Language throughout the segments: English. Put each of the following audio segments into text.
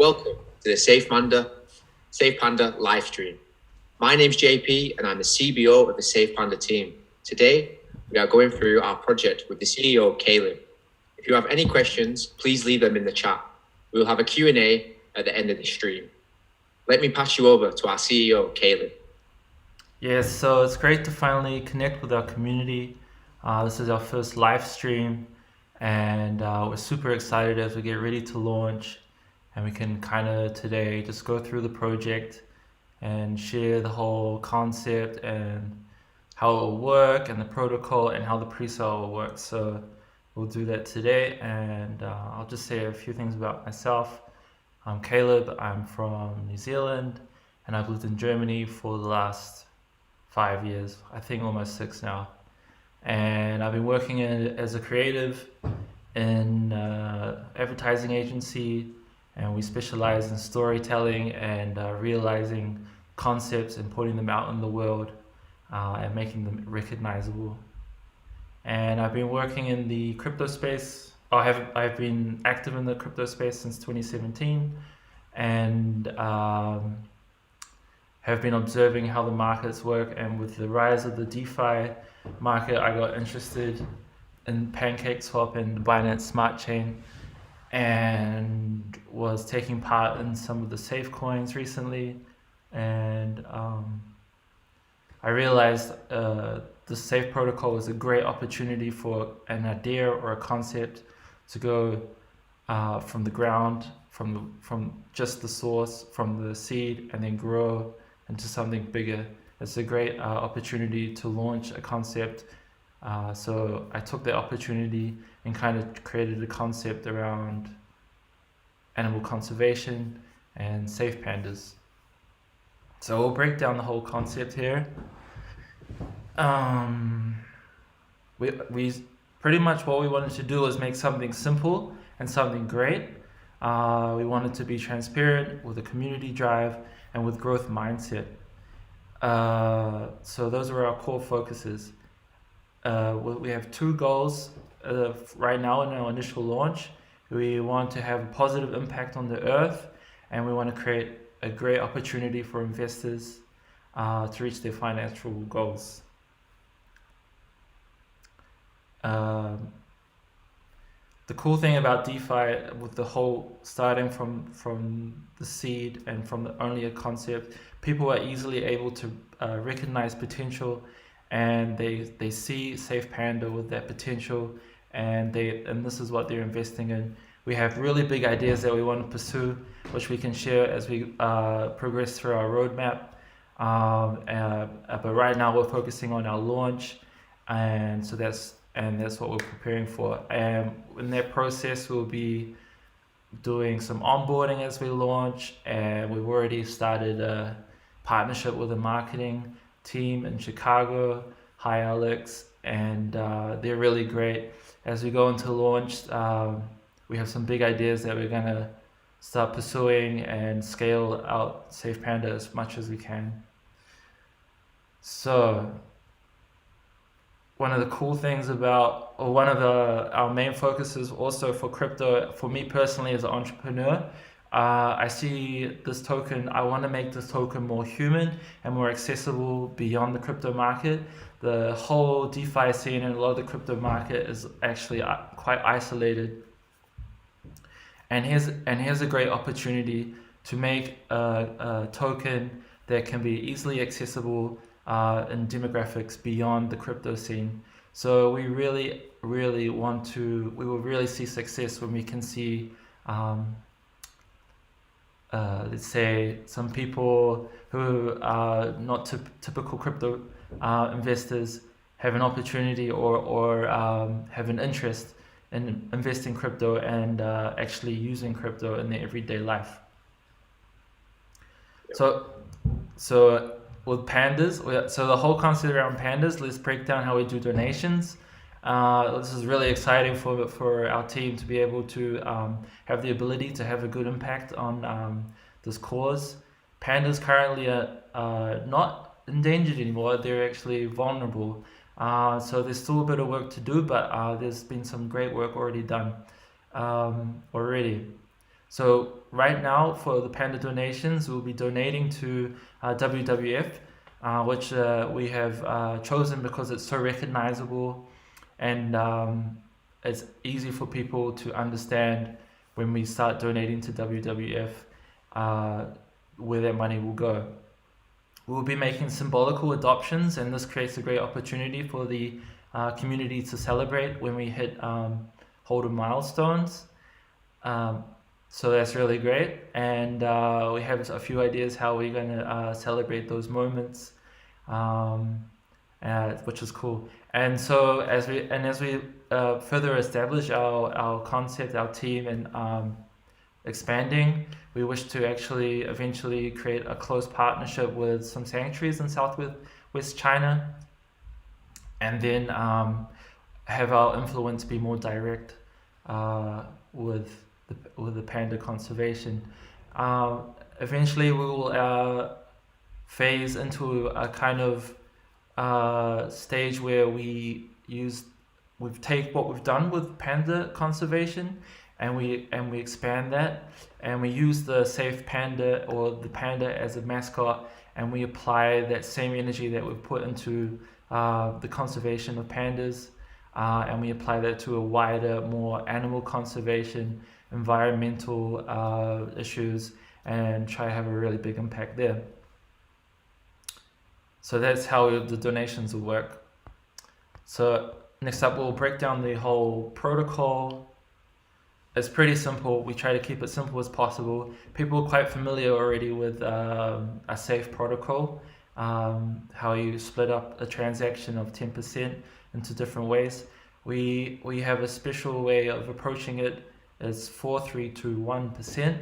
Welcome to the SafePanda Lifestream. My name's JP and I'm the CBO of the SafePanda team. Today, we are going through our project with the CEO, Caleb. If you have any questions, please leave them in the chat. We will have a Q&A at the end of the stream. Let me pass you over to our CEO, Caleb. Yes, so it's great to finally connect with our community. This is our first live stream, and we're super excited as we get ready to launch. And we can kind of today just go through the project and share the whole concept and how it will work and the protocol and how the pre-sale will work. So we'll do that today, and I'll just say a few things about myself. I'm Caleb, I'm from New Zealand, and I've lived in Germany for the last 5 years, I think almost 6 now. And I've been working as a creative in advertising agency, and we specialize in storytelling and realizing concepts and putting them out in the world and making them recognizable. And I've been working in the crypto space. I've been active in the crypto space since 2017, and have been observing how the markets work. And with the rise of the DeFi market, I got interested in PancakeSwap and Binance Smart Chain, and was taking part in some of the safe coins recently. And I realized the safe protocol was a great opportunity for an idea or a concept to go from the ground, from just the source, from the seed, and then grow into something bigger. It's a great opportunity to launch a concept. So I took the opportunity and kind of created a concept around animal conservation and safe pandas. So we'll break down the whole concept here. We pretty much what we wanted to do was make something simple and something great. We wanted to be transparent with a community drive and with growth mindset. So those are our core focuses. We have 2 goals right now in our initial launch. We want to have a positive impact on the earth, and we want to create a great opportunity for investors to reach their financial goals. The cool thing about DeFi, with the whole starting from the seed and from only a concept, people are easily able to recognize potential, and they see SafePanda with that potential, and this is what they're investing in. We have really big ideas that we want to pursue, which we can share as we progress through our roadmap. But right now we're focusing on our launch, and so that's what we're preparing for. And in that process, we'll be doing some onboarding as we launch, and we've already started a partnership with a marketing team in Chicago. Hi Alex, and they're really great. As we go into launch, we have some big ideas that we're gonna start pursuing and scale out SafePanda as much as we can. So one of the cool things about, or one of our main focuses also for crypto, for me personally as an entrepreneur, I see this token, I want to make this token more human and more accessible beyond the crypto market. The whole DeFi scene and a lot of the crypto market is actually quite isolated. And here's a great opportunity to make a token that can be easily accessible in demographics beyond the crypto scene. So we really will really see success when we can see, let's say, some people who are not typical crypto investors have an opportunity or have an interest in investing crypto and actually using crypto in their everyday life. So with pandas, so the whole concept around pandas, let's break down how we do donations. This is really exciting for our team to be able to have the ability to have a good impact on this cause. Pandas currently are not endangered anymore, they're actually vulnerable. So there's still a bit of work to do, but there's been some great work already done already. So right now for the Panda donations, we'll be donating to WWF, which we have chosen because it's so recognizable and it's easy for people to understand when we start donating to WWF where that money will go. We'll be making symbolical adoptions, and this creates a great opportunity for the community to celebrate when we hit holder milestones. So that's really great, and we have a few ideas how we're going to celebrate those moments, which is cool. And so as we further establish our concept, our team, and expanding, we wish to actually eventually create a close partnership with some sanctuaries in Southwest China, and then have our influence be more direct with the panda conservation. Eventually, we will phase into a kind of stage where we take what we've done with panda conservation, and we expand that, and we use the SafePanda or the panda as a mascot, and we apply that same energy that we've put into the conservation of pandas, and we apply that to a wider, more animal conservation, environmental issues, and try to have a really big impact there. So that's how the donations will work. So next up, we'll break down the whole protocol. It's pretty simple. We try to keep it simple as possible. People are quite familiar already with a safe protocol, how you split up a transaction of 10% into different ways. We have a special way of approaching it. It's 4, 3, 2, 1%.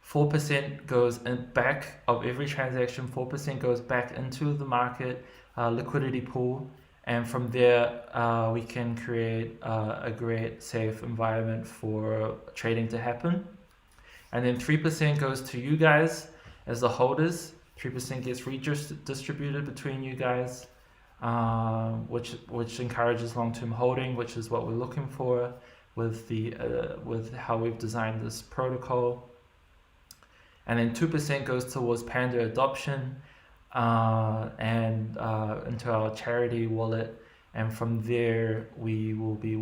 4% goes in back of every transaction. 4% goes back into the market liquidity pool, and from there we can create a great safe environment for trading to happen. And then 3% goes to you guys as the holders. 3% gets redistributed between you guys, which encourages long-term holding, which is what we're looking for with how we've designed this protocol. And then 2% goes towards panda adoption and into our charity wallet, and from there we will be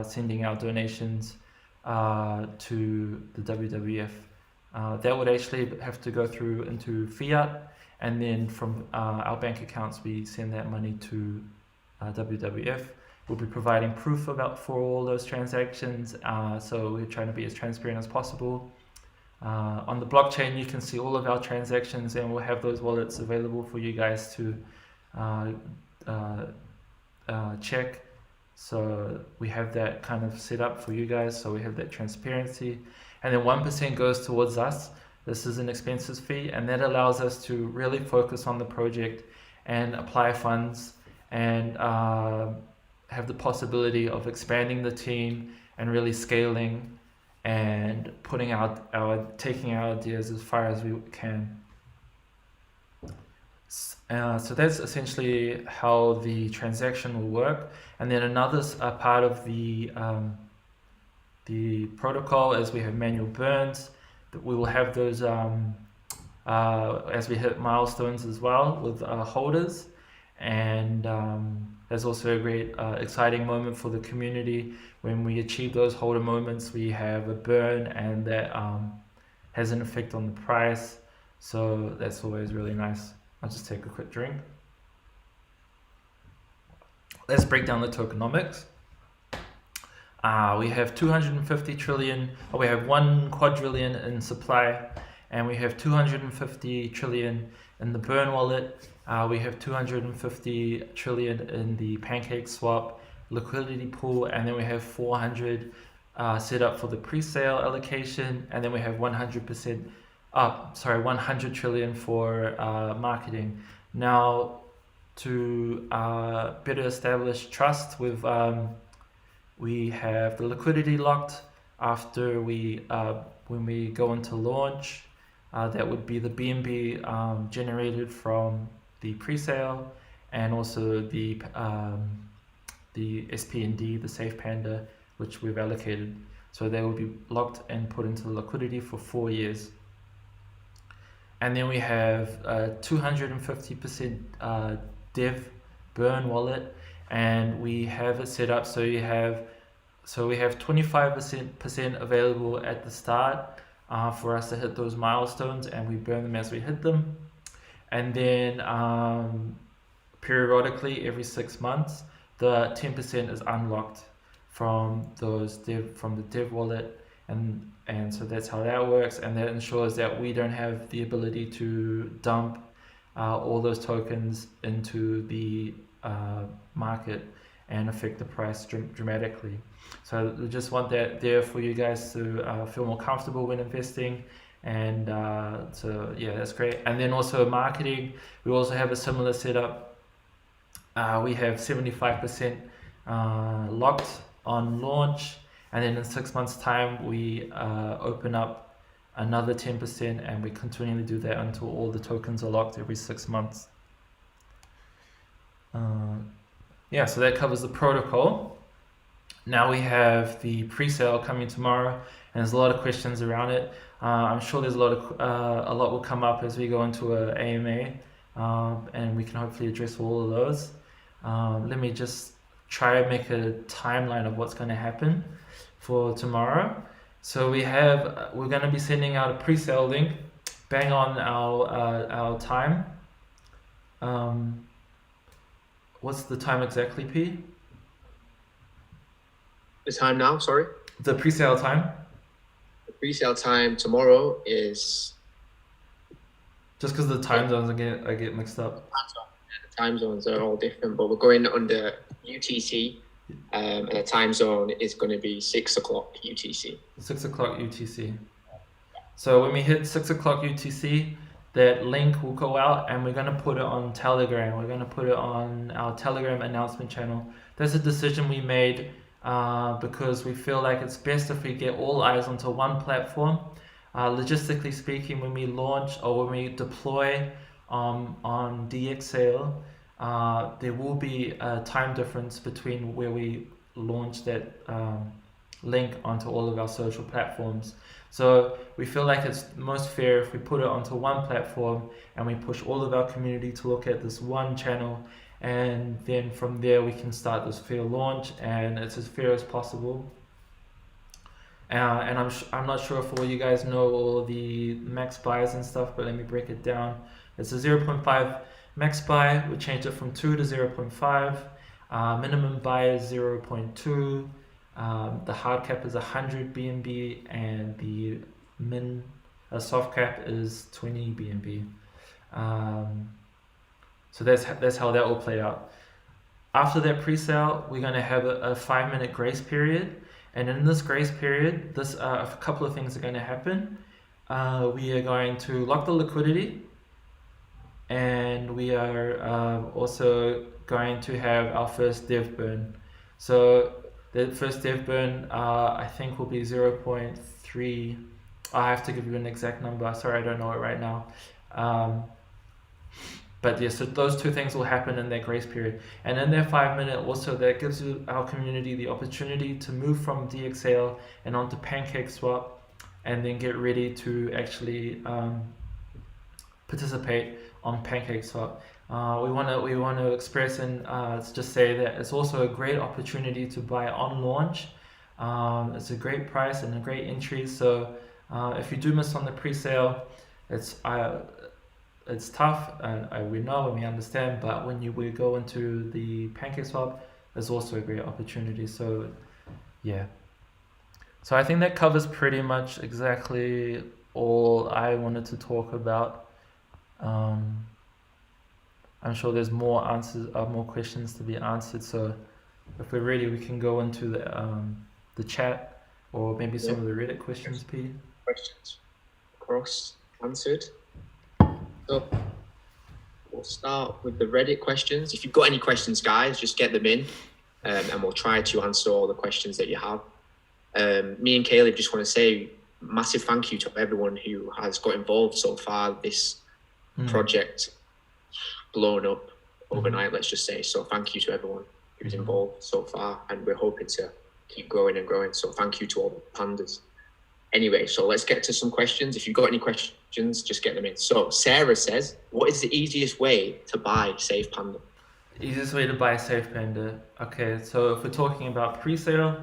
sending out donations to the WWF. That would actually have to go through into fiat, and then from our bank accounts we send that money to WWF. We'll be providing proof for all those transactions, so we're trying to be as transparent as possible. On the blockchain you can see all of our transactions, and we'll have those wallets available for you guys to check. So we have that kind of set up for you guys, so we have that transparency. And then 1% goes towards us. This is an expenses fee, and that allows us to really focus on the project and apply funds and have the possibility of expanding the team and really scaling and taking our ideas as far as we can. So that's essentially how the transaction will work. And then another part of the protocol is we have manual burns. We will have those as we hit milestones as well with holders. And there's also a great exciting moment for the community. When we achieve those holder moments, we have a burn, and that has an effect on the price. So that's always really nice. I'll just take a quick drink. Let's break down the tokenomics. We have 250 trillion, we have 1 quadrillion in supply, and we have 250 trillion in the burn wallet. We have 250 trillion in the pancake swap liquidity pool, and then we have 400 set up for the pre-sale allocation, and then we have 100 trillion for marketing. Now, to better establish trust with we have the liquidity locked after when we go into launch. That would be the BNB generated from the pre-sale, and also the SPND, the SafePanda, which we've allocated. So they will be locked and put into liquidity for 4 years. And then we have 250% dev burn wallet, and we have it set up so we have 25% available at the start for us to hit those milestones, and we burn them as we hit them. And then periodically, every 6 months, the 10% is unlocked from the dev wallet, and so that's how that works, and that ensures that we don't have the ability to dump all those tokens into the market and affect the price dramatically. So we just want that there for you guys to feel more comfortable when investing. And so yeah, that's great. And then also marketing, we also have a similar setup. We have 75% locked on launch, and then in 6 months time we open up another 10%, and we continually do that until all the tokens are locked every 6 months. Yeah, so that covers the protocol. Now we have the pre-sale coming tomorrow, and there's a lot of questions around it. I'm sure there's a lot will come up as we go into a AMA, and we can hopefully address all of those. Let me just try and make a timeline of what's going to happen for tomorrow. So we're going to be sending out a pre-sale link, bang on our time. What's the time exactly, P? The time now, sorry? The pre-sale time? The pre-sale time tomorrow is... Just because the time zones I get mixed up. The time zones are all different, but we're going under UTC, and the time zone is going to be 6 o'clock UTC. 6 o'clock UTC. So when we hit 6 o'clock UTC, that link will go out, and we're going to put it on Telegram. We're going to put it on our Telegram announcement channel. That's a decision we made because we feel like it's best if we get all eyes onto one platform. Logistically speaking, when we launch or when we deploy on DXSale, there will be a time difference between where we launch that link onto all of our social platforms. So we feel like it's most fair if we put it onto one platform and we push all of our community to look at this one channel, and then from there we can start this fair launch, and it's as fair as possible. And I'm not sure if all you guys know all the max buys and stuff, but let me break it down. It's a 0.5 max buy. We changed it from 2 to 0.5. Minimum buy is 0.2. The hard cap is 100 BNB, and the soft cap is 20 BNB. So that's how that will play out. After that pre-sale, we're going to have a 5-minute grace period. And in this grace period, a couple of things are going to happen. We are going to lock the liquidity, and we are also going to have our first dev burn. So the first dev burn, I think, will be 0.3. I have to give you an exact number. Sorry, I don't know it right now. But yeah, so those two things will happen in that grace period. And in that 5-minute, also that gives our community the opportunity to move from DXSale and onto PancakeSwap, and then get ready to actually participate on PancakeSwap. We want to express and just say that it's also a great opportunity to buy on launch. It's a great price and a great entry. So if you do miss on the pre-sale, it's tough, and we know and we understand, but when we go into the PancakeSwap, there's also a great opportunity. So yeah, so I think that covers pretty much exactly all I wanted to talk about. I'm sure there's more questions to be answered, so if we're ready, we can go into the chat, or maybe some of the Reddit questions. P questions across answered. So we'll start with the Reddit questions. If you've got any questions, guys, just get them in, and we'll try to answer all the questions that you have. Me and Caleb just want to say massive thank you to everyone who has got involved so far. This project blown up overnight, let's just say. So thank you to everyone who's involved so far, and we're hoping to keep growing and growing. So thank you to all the pandas. Anyway, so let's get to some questions. If you've got any questions, just get them in. So Sarah says, what is the easiest way to buy SafePanda? Easiest way to buy SafePanda. Okay, so if we're talking about pre-sale,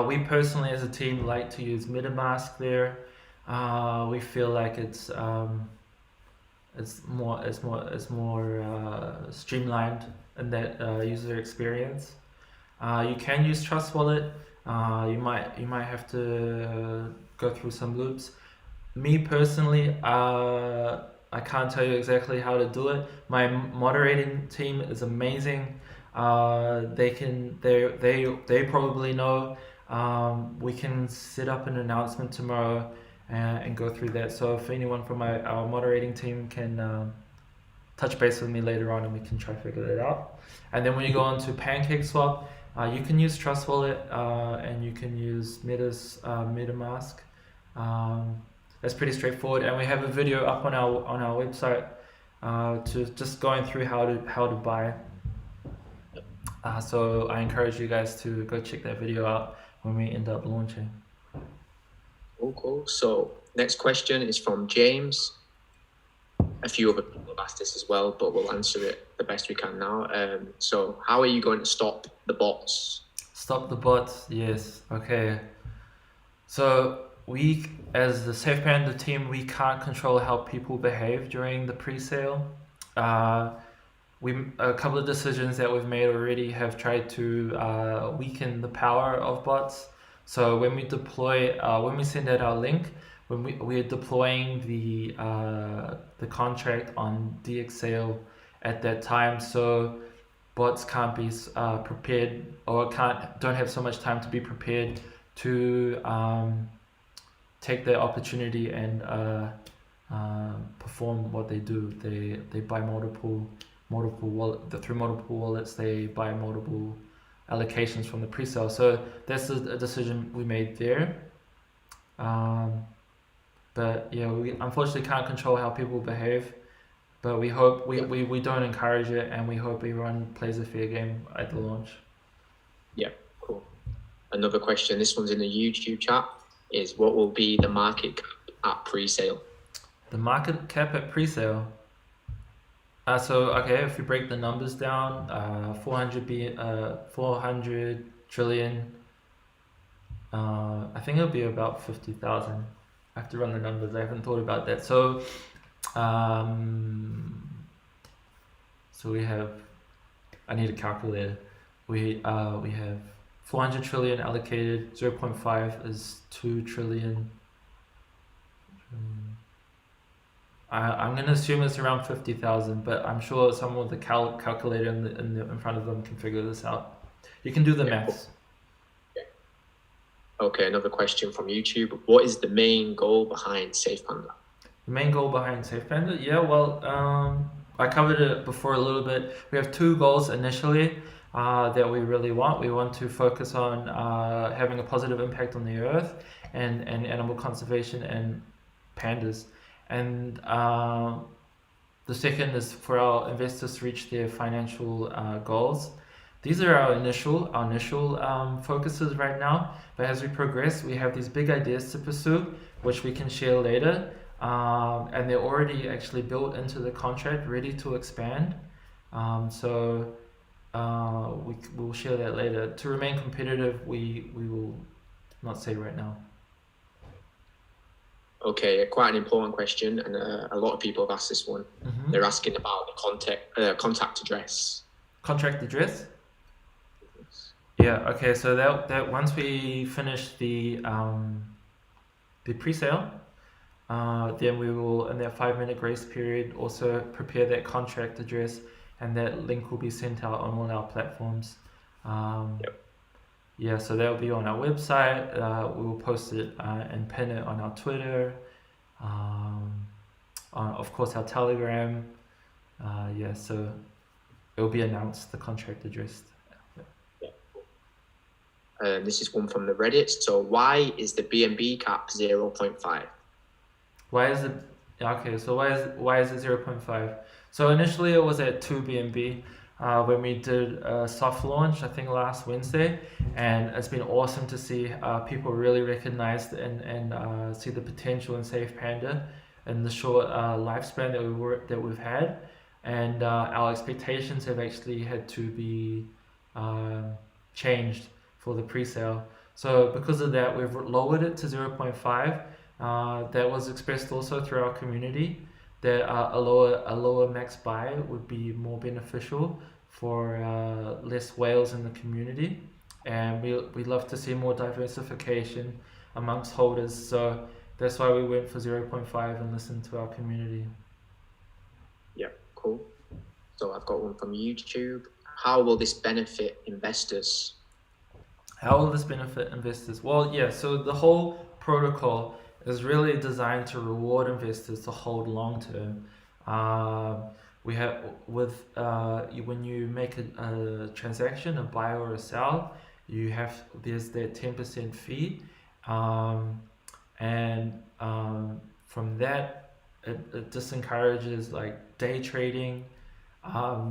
we personally as a team like to use MetaMask there. We feel like it's more streamlined in that user experience. You can use Trust Wallet. You might have to go through some loops. Me personally, I can't tell you exactly how to do it. My moderating team is amazing. They probably know. We can set up an announcement tomorrow and go through that. So if anyone from our moderating team can touch base with me later on, and we can try to figure that out. And then when you go on to PancakeSwap, you can use Trust Wallet and you can use MetaMask. That's pretty straightforward, and we have a video up on our website to just going through how to buy. So I encourage you guys to go check that video out when we end up launching. Cool. So next question is from James. A few other people have asked this as well, but we'll answer it the best we can now. So how are you going to stop the bots? Stop the bots, yes. Okay. So we, as the SafePanda team, we can't control how people behave during the pre-sale. A couple of decisions that we've made already have tried to weaken the power of bots. So when we deploy, when we send out our link, when we're deploying the contract on DXSale at that time, so bots can't be prepared, or don't have so much time to be prepared to take the opportunity and perform what they do. They buy multiple through multiple wallets. They buy multiple allocations from the pre-sale. So that's a decision we made there. But yeah, we unfortunately can't control how people behave. But we hope we don't encourage it, and we hope everyone plays a fair game at the launch. Yeah, cool. Another question, this one's in the YouTube chat, is what will be the market cap at pre-sale? The market cap at pre-sale. So okay, if we break the numbers down, 400 trillion. I think it'll be about 50,000. I have to run the numbers. I haven't thought about that. So, so we have. I need a calculator. We have 400 trillion allocated. 0.5 is 2 trillion. I'm gonna assume it's around 50,000, but I'm sure someone with a calculator in front of them can figure this out. You can do the maths. Yeah. Okay, another question from YouTube. What is the main goal behind SafePanda? The main goal behind SafePanda? Yeah, well, I covered it before a little bit. We have two goals initially that we really want. We want to focus on having a positive impact on the earth and animal conservation and pandas. And the second is for our investors to reach their financial goals. These are our initial focuses right now. But as we progress, we have these big ideas to pursue, which we can share later. And they're already actually built into the contract, ready to expand. So we'll share that later. To remain competitive, we will not say right now. Okay, quite an important question, and a lot of people have asked this one. Mm-hmm. They're asking about the contact address. Contract address? Yeah. Okay. So that once we finish the pre-sale, then we will, in that 5-minute grace period, also prepare that contract address, and that link will be sent out on all our platforms. Yep. Yeah, so that will be on our website. We will post it and pin it on our Twitter, on, of course, our Telegram. Yeah, so it will be announced, the contract address. Yeah. This is one from the Reddit. So why is the BNB cap 0.5? Why is it? Okay, so why is it 0.5? So initially it was at 2 BNB. when we did a soft launch, I think last Wednesday, and it's been awesome to see people really recognize and see the potential in SafePanda and the short lifespan that we've had, and our expectations have actually had to be um changed for the pre-sale. So because of that, we've lowered it to 0.5. That was expressed also through our community that a lower max buy would be more beneficial for less whales in the community, and we love to see more diversification amongst holders. So that's why we went for 0.5 and listened to our community. Yeah, cool. So I've got one from YouTube. How will this benefit investors? How will this benefit investors? Well, yeah, so the whole protocol is really designed to reward investors to hold long term. We have when you make a transaction, a buy or a sell, there's that 10% fee, um, and from that it disencourages like day trading.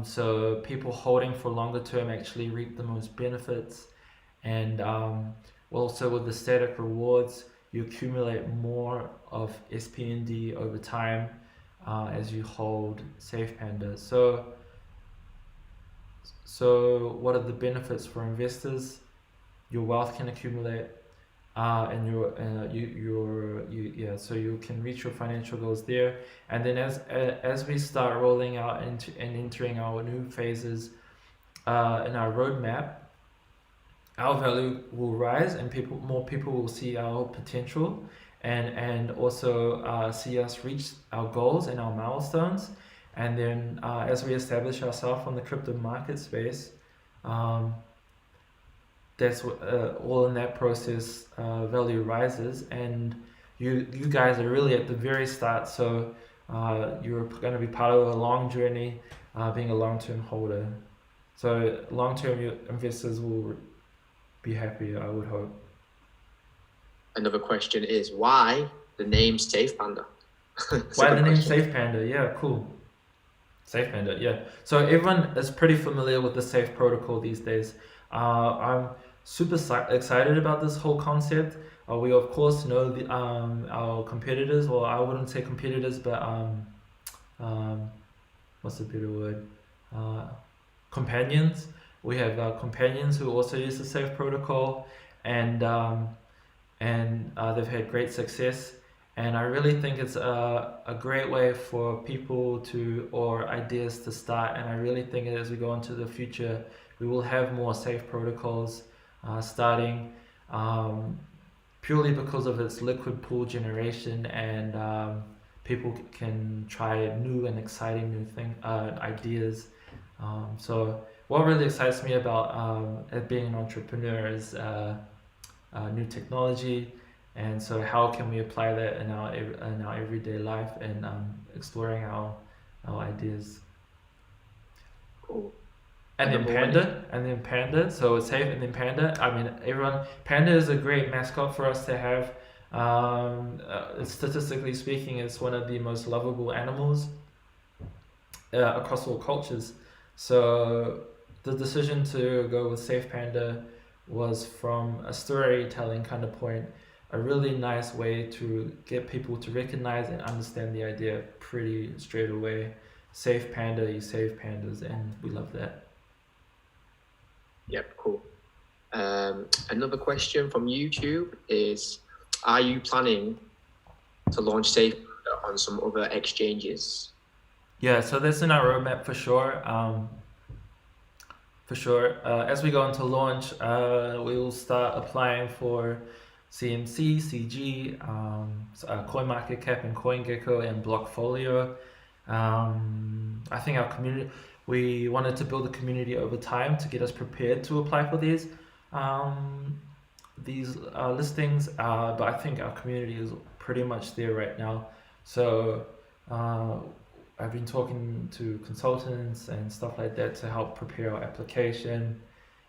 So people holding for longer term actually reap the most benefits, and also with the static rewards, you accumulate more of SPND over time as you hold SafePanda. So what are the benefits for investors? Your wealth can accumulate, and so you can reach your financial goals there. And then as we start rolling out and entering our new phases in our roadmap, our value will rise and more people will see our potential, and also see us reach our goals and our milestones. And then as we establish ourselves on the crypto market space, um, that's what all in that process value rises, and you guys are really at the very start, so you're going to be part of a long journey, being a long-term holder. So long-term investors will be happy, I would hope. Another question is why the name SafePanda? Why the name SafePanda? Yeah, cool. SafePanda, yeah. So everyone is pretty familiar with the Safe protocol these days. I'm super excited about this whole concept. We of course know our competitors. Well, I wouldn't say competitors, but um, what's the better word? Uh, Companions. We have companions who also use the Safe protocol, and they've had great success. And I really think it's a great way for people or ideas to start. And I really think as we go into the future, we will have more safe protocols starting, purely because of its liquid pool generation, and people can try new and exciting ideas. So what really excites me about being an entrepreneur is new technology, and so how can we apply that in our everyday life, and exploring our ideas. Cool. And then Panda, so it's safe. And then Panda, I mean, Panda is a great mascot for us to have. Statistically speaking, it's one of the most lovable animals across all cultures. So the decision to go with Safe Panda was from a storytelling kind of point, a really nice way to get people to recognize and understand the idea pretty straight away. Safe Panda, you save pandas, and we love that. Yep, cool. Another question from YouTube is, are you planning to launch SafePanda on some other exchanges? Yeah, so that's in our roadmap for sure. As we go into launch, we will start applying for CMC, CG, CoinMarketCap, and CoinGecko, and Blockfolio. I think we wanted to build a community over time to get us prepared to apply for these listings, but I think our community is pretty much there right now. So I've been talking to consultants and stuff like that to help prepare our application,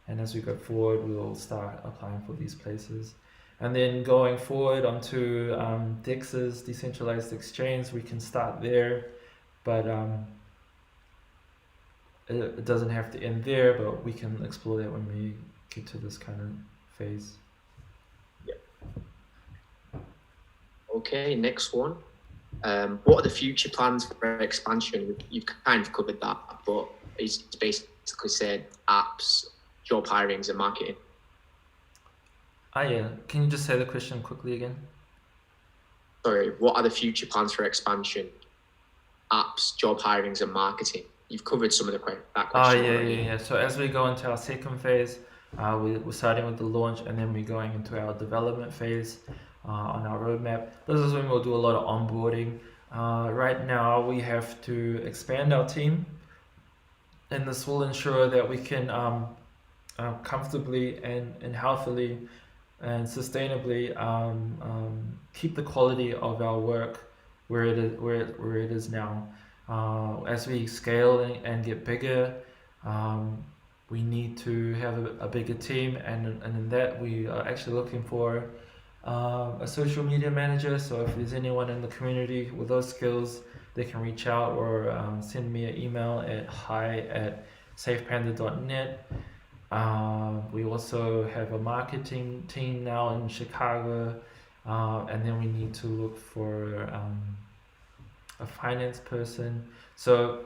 and as we go forward, we will start applying for these places. And then going forward onto DEX's decentralized exchange, we can start there, but it doesn't have to end there, but we can explore that when we get to this kind of phase. Okay, next one. What are the future plans for expansion? You've kind of covered that, but it's basically said apps, job hirings, and marketing. Yeah. Can you just say the question quickly again? Sorry, what are the future plans for expansion? Apps, job hirings, and marketing. You've covered some of that question already. Yeah. So as we go into our second phase, we're starting with the launch, and then we're going into our development phase on our roadmap. This is when we'll do a lot of onboarding. Right now, we have to expand our team, and this will ensure that we can comfortably and healthily and sustainably keep the quality of our work where it is now. As we scale and get bigger, we need to have a bigger team, and in that we are actually looking for a social media manager. So if there's anyone in the community with those skills, they can reach out or send me an email at hi@safepanda.net. We also have a marketing team now in Chicago, and then we need to look for a finance person. So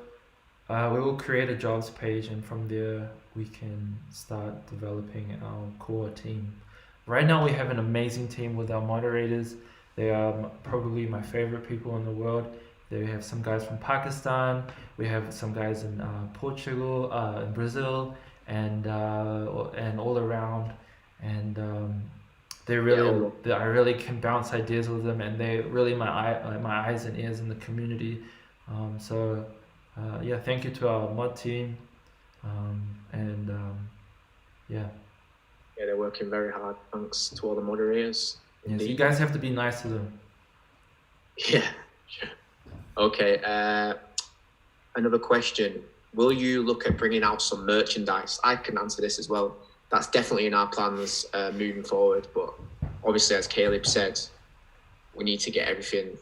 we will create a jobs page, and from there we can start developing our core team. Right now we have an amazing team with our moderators. They are probably my favorite people in the world. They have some guys from Pakistan. We have some guys in Portugal, in Brazil, and all around. And I really can bounce ideas with them, and they really my eyes and ears in the community. Thank you to our mod team, yeah. Yeah, they're working very hard. Thanks to all the moderators. Yes, you guys have to be nice to them. Yeah, sure. Okay. Another question. Will you look at bringing out some merchandise? I can answer this as well. That's definitely in our plans moving forward. But obviously, as Caleb said, we need to get everything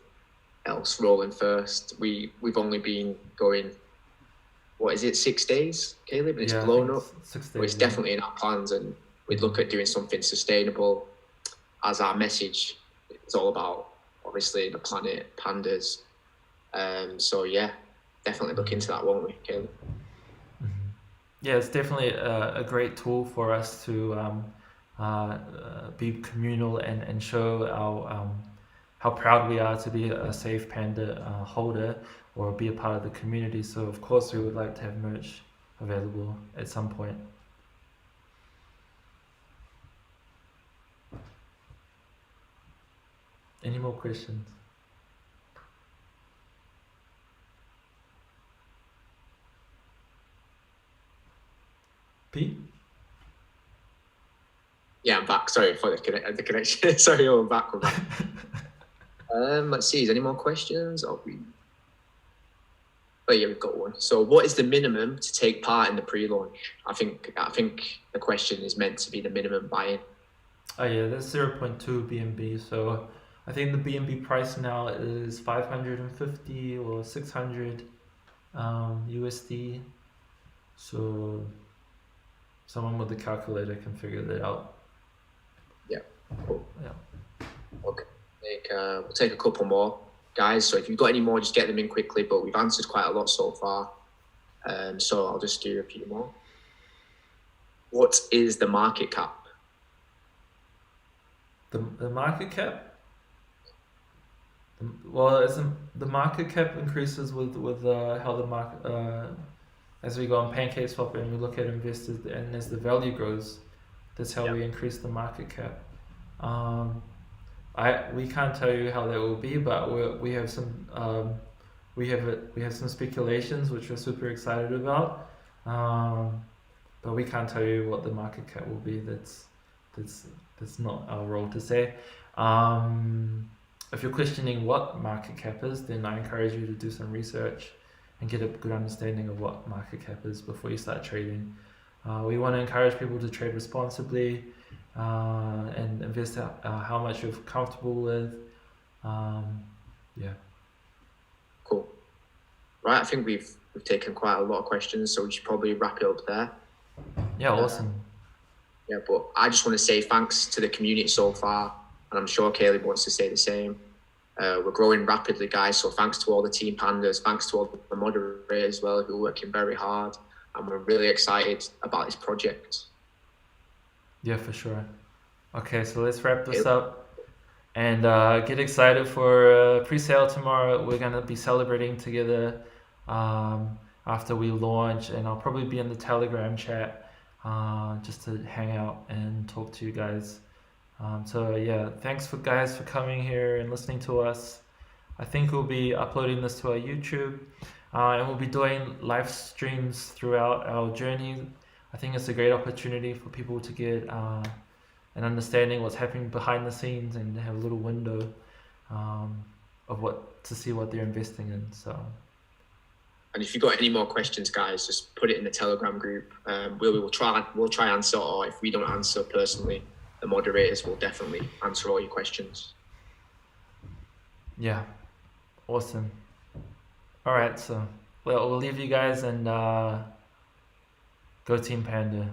else rolling first. We've only been going, 6 days, Caleb? And it's blown up. 6 days. But it's definitely in our plans, and we'd look at doing something sustainable, as our message is all about, obviously, the planet, pandas. So yeah, definitely look into that, won't we, Caleb? Yeah, it's definitely a great tool for us to be communal and show our how proud we are to be a SafePanda holder or be a part of the community. So of course we would like to have merch available at some point. Any more questions? Pete? Yeah, I'm back. Sorry for the connection. Sorry, I'm back. Let's see. Is any more questions? Oh yeah, we've got one. So, what is the minimum to take part in the pre-launch? I think the question is meant to be the minimum buy-in. Oh yeah, that's 0.2 BNB. So I think the BNB price now is 550 or 600 USD. So someone with a calculator can figure that out. Yeah. Cool. Yeah. Okay. We'll take a couple more, guys. So if you've got any more, just get them in quickly. But we've answered quite a lot so far. So I'll just do a few more. What is the market cap? The market cap? Well, the market cap increases with how the market as we go on PancakeSwap and we look at investors, and as the value grows, that's how we increase the market cap. We can't tell you how that will be, but we have some some speculations which we're super excited about. But we can't tell you what the market cap will be. That's not our role to say. If you're questioning what market cap is, then I encourage you to do some research and get a good understanding of what market cap is before you start trading. We want to encourage people to trade responsibly and invest how much you're comfortable with. Cool. right, I think we've taken quite a lot of questions, so we should probably wrap it up there. Yeah, awesome. Yeah, but I just want to say thanks to the community so far, and I'm sure Caleb wants to say the same. We're growing rapidly, guys, so thanks to all the team pandas, thanks to all the moderators as well, who are working very hard, and we're really excited about this project. Yeah, for sure. Okay, so let's wrap this Caleb? up and get excited for pre-sale tomorrow. We're gonna be celebrating together after we launch, and I'll probably be in the Telegram chat just to hang out and talk to you guys. So yeah, thanks for guys for coming here and listening to us. I think we'll be uploading this to our YouTube, and we'll be doing live streams throughout our journey. I think it's a great opportunity for people to get an understanding what's happening behind the scenes and have a little window of what to see what they're investing in. So, And if you've got any more questions, guys, just put it in the Telegram group. We'll try answer, or if we don't answer personally, the moderators will definitely answer all your questions. yeah, awesome. All right, so we'll leave you guys and go Team Panda.